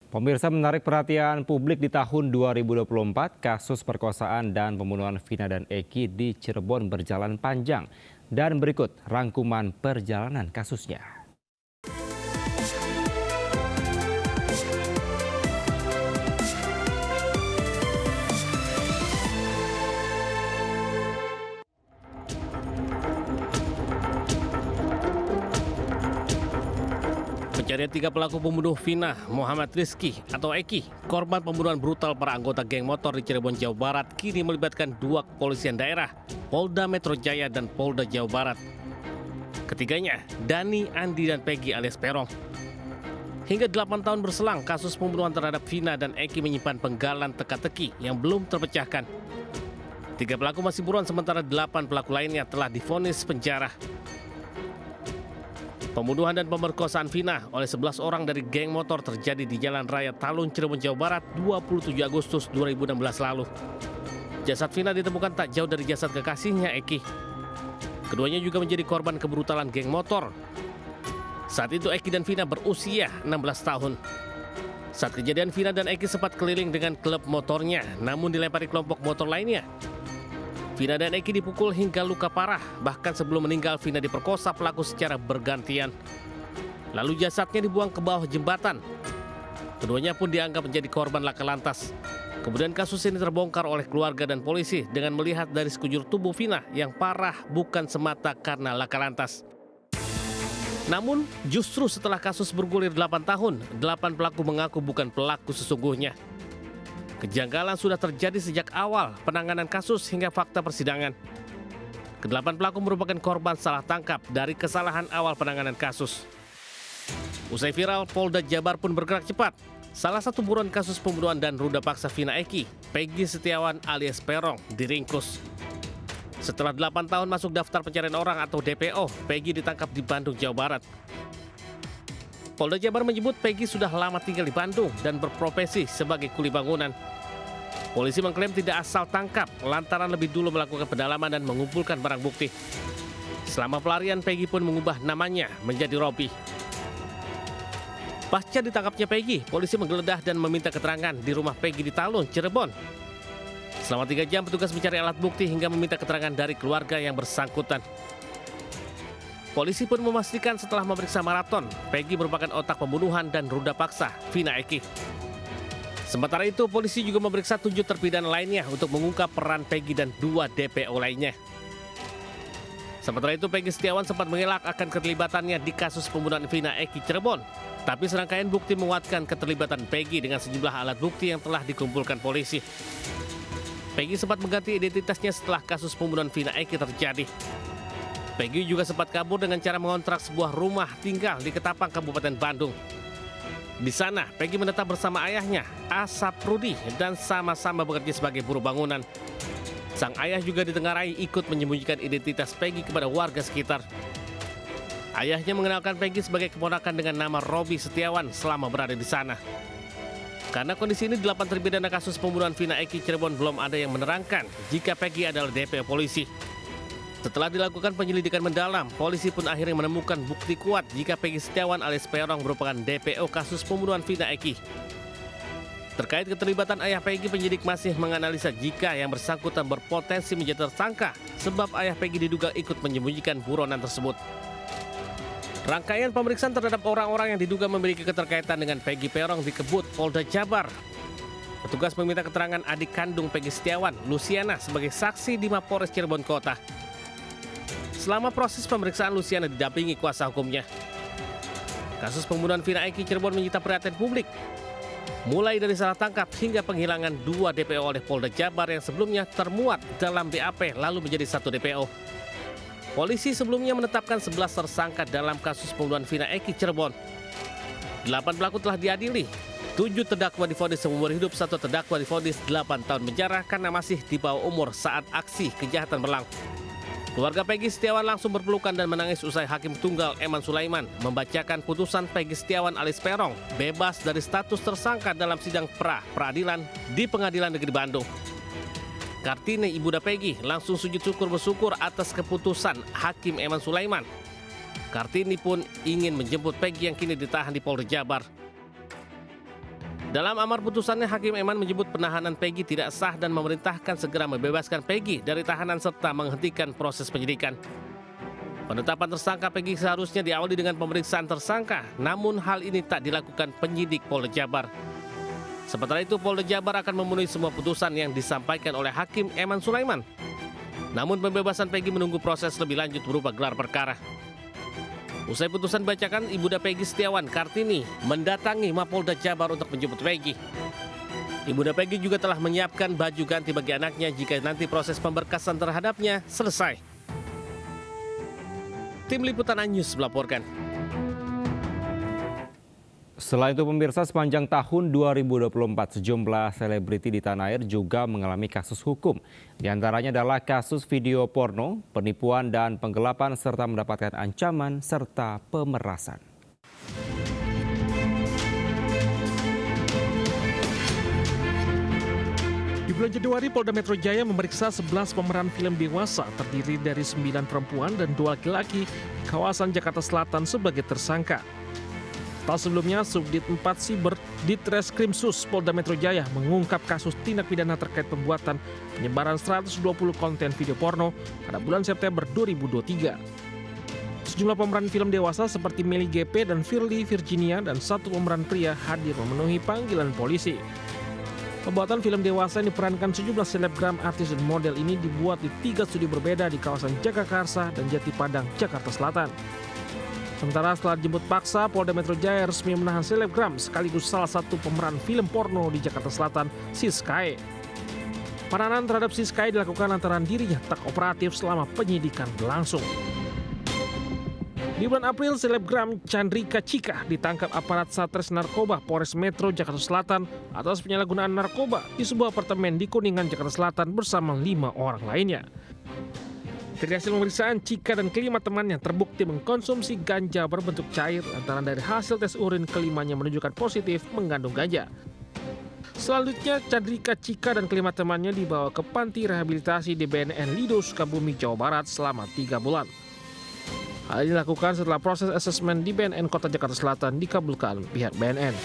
Pemirsa, menarik perhatian publik di tahun 2024, kasus perkosaan dan pembunuhan Vina dan Eki di Cirebon berjalan panjang. Dan berikut rangkuman perjalanan kasusnya. Pencarian tiga pelaku pembunuh Vina, Muhammad Rizky atau Eki, korban pembunuhan brutal para anggota geng motor di Cirebon, Jawa Barat, kini melibatkan dua kepolisian daerah, Polda Metro Jaya dan Polda Jawa Barat. Ketiganya, Dani, Andi, dan Peggy alias Perong. Hingga 8 tahun berselang, kasus pembunuhan terhadap Vina dan Eki menyimpan penggalan teka-teki yang belum terpecahkan. 3 pelaku masih buron, sementara 8 pelaku lainnya telah divonis penjara. Pembunuhan dan pemerkosaan Vina oleh 11 orang dari geng motor terjadi di Jalan Raya Talun, Cirebon, Jawa Barat 27 Agustus 2016 lalu. Jasad Vina ditemukan tak jauh dari jasad kekasihnya Eki. Keduanya juga menjadi korban kebrutalan geng motor. Saat itu Eki dan Vina berusia 16 tahun. Saat kejadian, Vina dan Eki sempat keliling dengan klub motornya, namun dilempari kelompok motor lainnya. Vina dan Eki dipukul hingga luka parah, bahkan sebelum meninggal Vina diperkosa pelaku secara bergantian. Lalu jasadnya dibuang ke bawah jembatan. Keduanya pun dianggap menjadi korban laka lantas. Kemudian kasus ini terbongkar oleh keluarga dan polisi dengan melihat dari sekujur tubuh Vina yang parah bukan semata karena laka lantas. Namun justru setelah kasus bergulir 8 tahun, 8 pelaku mengaku bukan pelaku sesungguhnya. Kejanggalan sudah terjadi sejak awal penanganan kasus hingga fakta persidangan. Kedelapan pelaku merupakan korban salah tangkap dari kesalahan awal penanganan kasus. Usai viral, Polda Jabar pun bergerak cepat. Salah satu buron kasus pembunuhan dan ruda paksa Vina Eki, Peggy Setiawan alias Perong, diringkus. Setelah 8 tahun masuk daftar pencarian orang atau DPO, Peggy ditangkap di Bandung, Jawa Barat. Polda Jabar menyebut Peggy sudah lama tinggal di Bandung dan berprofesi sebagai kuli bangunan. Polisi mengklaim tidak asal tangkap lantaran lebih dulu melakukan pendalaman dan mengumpulkan barang bukti. Selama pelarian, Peggy pun mengubah namanya menjadi Robi. Pasca ditangkapnya Peggy, polisi menggeledah dan meminta keterangan di rumah Peggy di Talun, Cirebon. Selama 3 jam, petugas mencari alat bukti hingga meminta keterangan dari keluarga yang bersangkutan. Polisi pun memastikan setelah memeriksa maraton, Peggy merupakan otak pembunuhan dan ruda paksa Vina Eki. Sementara itu, polisi juga memeriksa 7 terpidana lainnya untuk mengungkap peran Peggy dan 2 DPO lainnya. Sementara itu, Peggy Setiawan sempat mengelak akan keterlibatannya di kasus pembunuhan Vina Eki Cirebon. Tapi serangkaian bukti menguatkan keterlibatan Peggy dengan sejumlah alat bukti yang telah dikumpulkan polisi. Peggy sempat mengganti identitasnya setelah kasus pembunuhan Vina Eki terjadi. Peggy juga sempat kabur dengan cara mengontrak sebuah rumah tinggal di Ketapang, Kabupaten Bandung. Di sana, Peggy menetap bersama ayahnya, Asap Rudi, dan sama-sama bekerja sebagai buruh bangunan. Sang ayah juga ditengarai ikut menyembunyikan identitas Peggy kepada warga sekitar. Ayahnya mengenalkan Peggy sebagai keponakan dengan nama Robi Setiawan selama berada di sana. Karena kondisi ini, 8 terpidana kasus pembunuhan Vina Eki Cirebon belum ada yang menerangkan jika Peggy adalah DPO polisi. Setelah dilakukan penyelidikan mendalam, polisi pun akhirnya menemukan bukti kuat jika Peggy Setiawan alias Perong merupakan DPO kasus pembunuhan Vina Eki. Terkait keterlibatan ayah Peggy, penyidik masih menganalisa jika yang bersangkutan berpotensi menjadi tersangka sebab ayah Peggy diduga ikut menyembunyikan buronan tersebut. Rangkaian pemeriksaan terhadap orang-orang yang diduga memiliki keterkaitan dengan Peggy Perong dikebut Polda Jabar. Petugas meminta keterangan adik kandung Peggy Setiawan, Luciana, sebagai saksi di Mapolres Cirebon Kota. Selama proses pemeriksaan, Luciana didampingi kuasa hukumnya. Kasus pembunuhan Vina Eki Cirebon menyita perhatian publik. Mulai dari salah tangkap hingga penghilangan 2 DPO oleh Polda Jabar yang sebelumnya termuat dalam BAP lalu menjadi 1 DPO. Polisi sebelumnya menetapkan 11 tersangka dalam kasus pembunuhan Vina Eki Cirebon. 8 pelaku telah diadili. 7 terdakwa divonis seumur hidup, 1 terdakwa divonis 8 tahun penjara karena masih di bawah umur saat aksi kejahatan berlangsung. Keluarga Peggy Setiawan langsung berpelukan dan menangis usai Hakim Tunggal Eman Sulaiman membacakan putusan Peggy Setiawan alias Perong bebas dari status tersangka dalam sidang pra-peradilan di Pengadilan Negeri Bandung. Kartini, ibunda Peggy, langsung sujud syukur bersyukur atas keputusan Hakim Eman Sulaiman. Kartini pun ingin menjemput Peggy yang kini ditahan di Polda Jabar. Dalam amar putusannya, Hakim Eman menyebut penahanan Peggy tidak sah dan memerintahkan segera membebaskan Peggy dari tahanan serta menghentikan proses penyidikan. Penetapan tersangka Peggy seharusnya diawali dengan pemeriksaan tersangka, namun hal ini tak dilakukan penyidik Polda Jabar. Sementara itu, Polda Jabar akan memenuhi semua putusan yang disampaikan oleh Hakim Eman Sulaiman. Namun pembebasan Peggy menunggu proses lebih lanjut berupa gelar perkara. Usai putusan dibacakan, Ibunda Peggy Setiawan Kartini mendatangi Mapolda Jabar untuk menjemput Peggy. Ibunda Peggy juga telah menyiapkan baju ganti bagi anaknya jika nanti proses pemberkasan terhadapnya selesai. Tim Liputan News melaporkan. Selain itu pemirsa, sepanjang tahun 2024 sejumlah selebriti di tanah air juga mengalami kasus hukum. Di antaranya adalah kasus video porno, penipuan dan penggelapan serta mendapatkan ancaman serta pemerasan. Di bulan Januari, Polda Metro Jaya memeriksa 11 pemeran film dewasa terdiri dari 9 perempuan dan 2 laki-laki di kawasan Jakarta Selatan sebagai tersangka. Setelah sebelumnya, Subdit 4 Siber Ditreskrimsus Polda Metro Jaya mengungkap kasus tindak pidana terkait pembuatan penyebaran 120 konten video porno pada bulan September 2023. Sejumlah pemeran film dewasa seperti Melly GP dan Firly Virginia dan 1 pemeran pria hadir memenuhi panggilan polisi. Pembuatan film dewasa yang diperankan sejumlah selebgram, artis, dan model ini dibuat di 3 studio berbeda di kawasan Jagakarsa dan Jati Padang, Jakarta Selatan. Sementara setelah dijemput paksa, Polda Metro Jaya resmi menahan selebgram sekaligus salah satu pemeran film porno di Jakarta Selatan, Siskae. Penahanan terhadap Siskae dilakukan lantaran dirinya tak operatif selama penyidikan berlangsung. Di bulan April, selebgram Chandrika Cika ditangkap aparat Satres Narkoba Polres Metro Jakarta Selatan atas penyalahgunaan narkoba di sebuah apartemen di Kuningan, Jakarta Selatan bersama 5 orang lainnya. Dari hasil pemeriksaan, Cika dan kelima temannya terbukti mengkonsumsi ganja berbentuk cair lantaran dari hasil tes urin kelimanya menunjukkan positif mengandung ganja. Selanjutnya, Chandrika Cika dan kelima temannya dibawa ke panti rehabilitasi di BNN Lido, Sukabumi, Jawa Barat selama 3 bulan. Hal ini dilakukan setelah proses asesmen di BNN Kota Jakarta Selatan dikabulkan pihak BNN.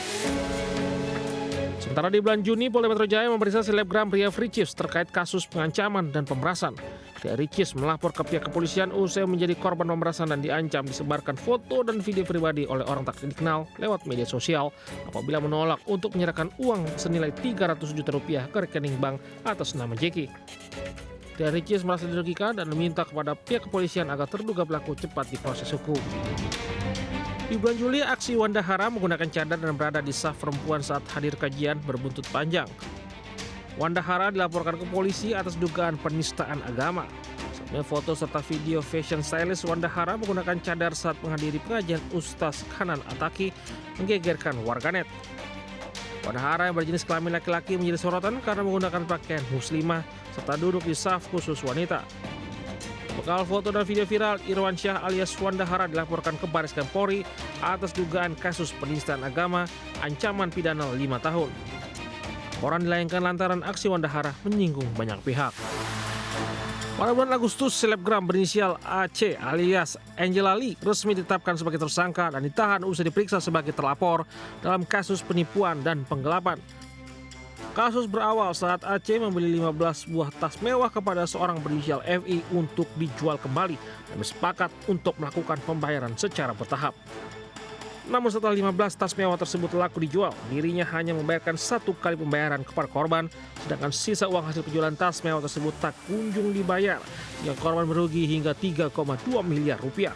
Sementara di bulan Juni, Polda Metro Jaya memeriksa selebgram Ria Fricis terkait kasus pengancaman dan pemerasan. Ria Fricis melapor ke pihak kepolisian usai menjadi korban pemerasan dan diancam disebarkan foto dan video pribadi oleh orang tak dikenal lewat media sosial apabila menolak untuk menyerahkan uang senilai 300 juta rupiah ke rekening bank atas nama Jeki. Ria Fricis merasa dirugikan dan meminta kepada pihak kepolisian agar terduga pelaku cepat diproses hukum. Di bulan Juli, aksi Wanda Hara menggunakan cadar dan berada di saf perempuan saat hadir kajian berbuntut panjang. Wanda Hara dilaporkan ke polisi atas dugaan penistaan agama. Sebelumnya foto serta video fashion stylist Wanda Hara menggunakan cadar saat menghadiri pengajian Ustaz Hanan Ataki menggegerkan warganet. Wanda Hara yang berjenis kelamin laki-laki menjadi sorotan karena menggunakan pakaian muslimah serta duduk di saf khusus wanita. Bekal foto dan video viral, Irwan Syah alias Wanda Hara dilaporkan ke Baris Krim Polri atas dugaan kasus penistaan agama, ancaman pidana 5 tahun. Laporan dilayangkan lantaran aksi Wanda Hara menyinggung banyak pihak. Pada bulan Agustus, selebgram berinisial AC alias Angela Lee resmi ditetapkan sebagai tersangka dan ditahan usai diperiksa sebagai terlapor dalam kasus penipuan dan penggelapan. Kasus berawal saat Aceh membeli 15 buah tas mewah kepada seorang berinisial FI untuk dijual kembali dan bersepakat untuk melakukan pembayaran secara bertahap. Namun setelah 15 tas mewah tersebut laku dijual, dirinya hanya membayarkan 1 kali pembayaran kepada korban, sedangkan sisa uang hasil penjualan tas mewah tersebut tak kunjung dibayar, sehingga korban merugi hingga 3,2 miliar rupiah.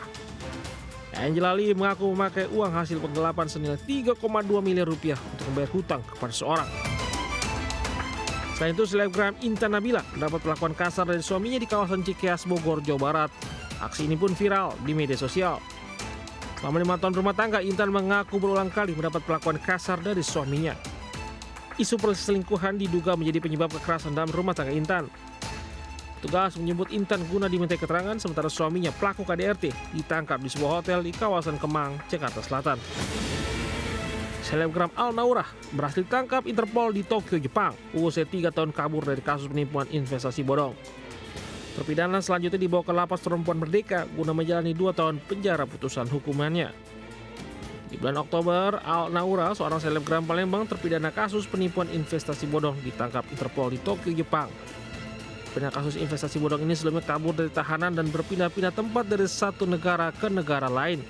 Angela Lee mengaku memakai uang hasil penggelapan senilai 3,2 miliar rupiah untuk membayar hutang kepada seorang. Selain itu, selebgram Intan Nabila mendapat perlakuan kasar dari suaminya di kawasan Cikeas, Bogor, Jawa Barat. Aksi ini pun viral di media sosial. Selama 5 tahun rumah tangga, Intan mengaku berulang kali mendapat perlakuan kasar dari suaminya. Isu perselingkuhan diduga menjadi penyebab kekerasan dalam rumah tangga Intan. Petugas menyebut Intan guna dimintai keterangan, sementara suaminya pelaku KDRT ditangkap di sebuah hotel di kawasan Kemang, Jakarta Selatan. Selebgram Al Naurah berhasil ditangkap Interpol di Tokyo, Jepang, usai 3 tahun kabur dari kasus penipuan investasi bodong. Terpidana selanjutnya dibawa ke lapas perempuan Merdeka guna menjalani 2 tahun penjara putusan hukumannya. Di bulan Oktober, Al Naura, seorang selebgram Palembang terpidana kasus penipuan investasi bodong, ditangkap Interpol di Tokyo, Jepang. Terpidana kasus investasi bodong ini sebelumnya kabur dari tahanan dan berpindah-pindah tempat dari satu negara ke negara lain.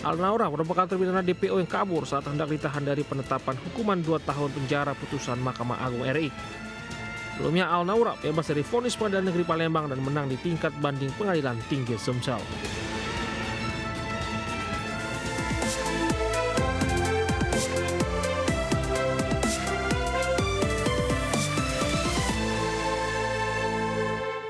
Al Naura merupakan terpidana DPO yang kabur saat hendak ditahan dari penetapan hukuman 2 tahun penjara putusan Mahkamah Agung RI. Sebelumnya Al Naura bebas dari vonis Pengadilan Negeri Palembang dan menang di tingkat banding Pengadilan Tinggi Sumsel.